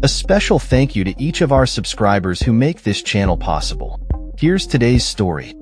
A special thank you to each of our subscribers who make this channel possible. Here's today's story.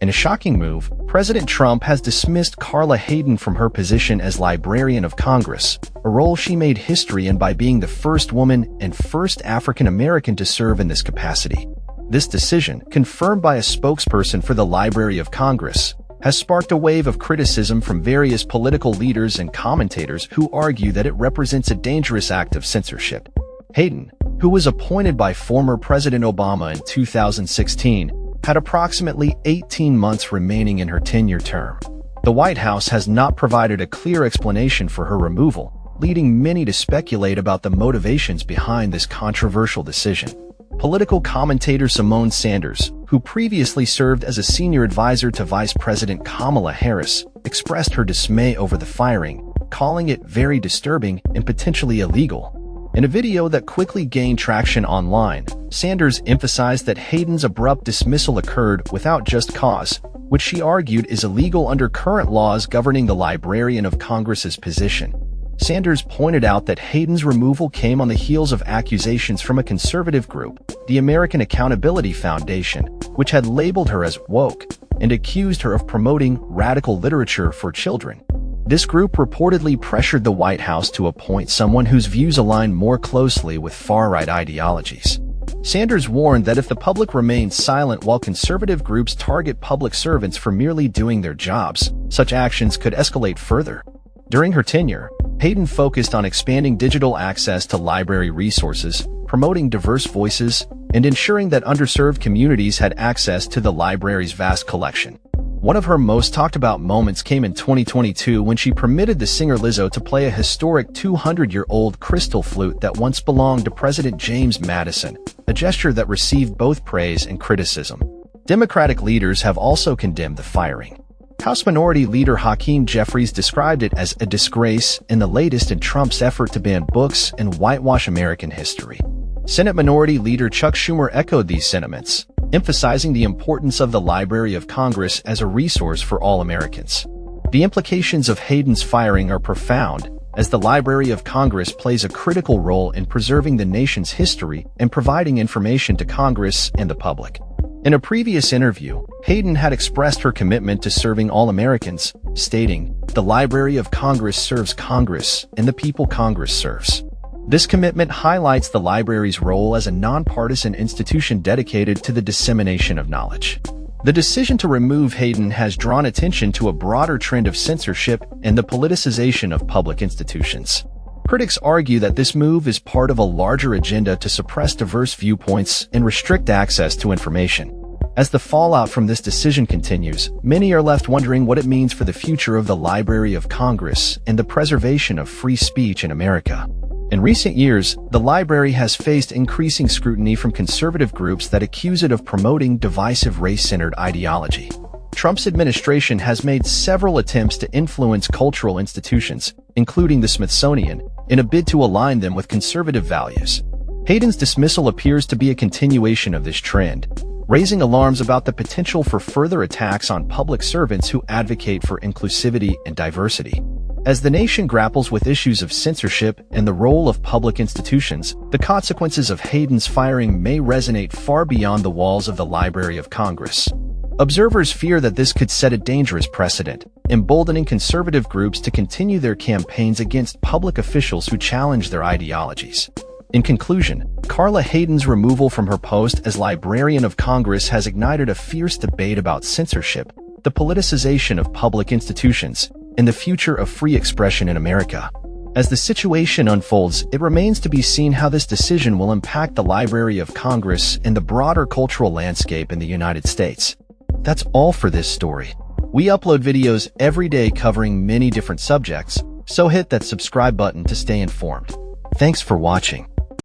In a shocking move, President Trump has dismissed Carla Hayden from her position as Librarian of Congress, a role she made history in by being the first woman and first African American to serve in this capacity. This decision, confirmed by a spokesperson for the Library of Congress, has sparked a wave of criticism from various political leaders and commentators who argue that it represents a dangerous act of censorship. Hayden, who was appointed by former President Obama in 2016, had approximately 18 months remaining in her tenure term. The White House has not provided a clear explanation for her removal, leading many to speculate about the motivations behind this controversial decision. Political commentator Symone Sanders, who previously served as a senior advisor to Vice President Kamala Harris, expressed her dismay over the firing, calling it very disturbing and potentially illegal. In a video that quickly gained traction online, Sanders emphasized that Hayden's abrupt dismissal occurred without just cause, which she argued is illegal under current laws governing the Librarian of Congress's position. Sanders pointed out that Hayden's removal came on the heels of accusations from a conservative group, the American Accountability Foundation, which had labeled her as woke and accused her of promoting radical literature for children. This group reportedly pressured the White House to appoint someone whose views aligned more closely with far-right ideologies. Sanders warned that if the public remains silent while conservative groups target public servants for merely doing their jobs, such actions could escalate further. During her tenure, Hayden focused on expanding digital access to library resources, promoting diverse voices, and ensuring that underserved communities had access to the library's vast collection. One of her most talked about moments came in 2022 when she permitted the singer Lizzo to play a historic 200-year-old crystal flute that once belonged to President James Madison, a gesture that received both praise and criticism. Democratic leaders have also condemned the firing. House Minority Leader Hakeem Jeffries described it as a disgrace and the latest in Trump's effort to ban books and whitewash American history. Senate Minority Leader Chuck Schumer echoed these sentiments, emphasizing the importance of the Library of Congress as a resource for all Americans. The implications of Hayden's firing are profound, as the Library of Congress plays a critical role in preserving the nation's history and providing information to Congress and the public. In a previous interview, Hayden had expressed her commitment to serving all Americans, stating, "The Library of Congress serves Congress, and the people Congress serves." This commitment highlights the library's role as a nonpartisan institution dedicated to the dissemination of knowledge. The decision to remove Hayden has drawn attention to a broader trend of censorship and the politicization of public institutions. Critics argue that this move is part of a larger agenda to suppress diverse viewpoints and restrict access to information. As the fallout from this decision continues, many are left wondering what it means for the future of the Library of Congress and the preservation of free speech in America. In recent years, the library has faced increasing scrutiny from conservative groups that accuse it of promoting divisive race-centered ideology. Trump's administration has made several attempts to influence cultural institutions, including the Smithsonian, in a bid to align them with conservative values. Hayden's dismissal appears to be a continuation of this trend, raising alarms about the potential for further attacks on public servants who advocate for inclusivity and diversity. As the nation grapples with issues of censorship and the role of public institutions, the consequences of Hayden's firing may resonate far beyond the walls of the Library of Congress. Observers fear that this could set a dangerous precedent, emboldening conservative groups to continue their campaigns against public officials who challenge their ideologies. In conclusion, Carla Hayden's removal from her post as Librarian of Congress has ignited a fierce debate about censorship, the politicization of public institutions, and the future of free expression in America. As the situation unfolds, it remains to be seen how this decision will impact the Library of Congress and the broader cultural landscape in the United States. That's all for this story. We upload videos every day covering many different subjects, so hit that subscribe button to stay informed. Thanks for watching.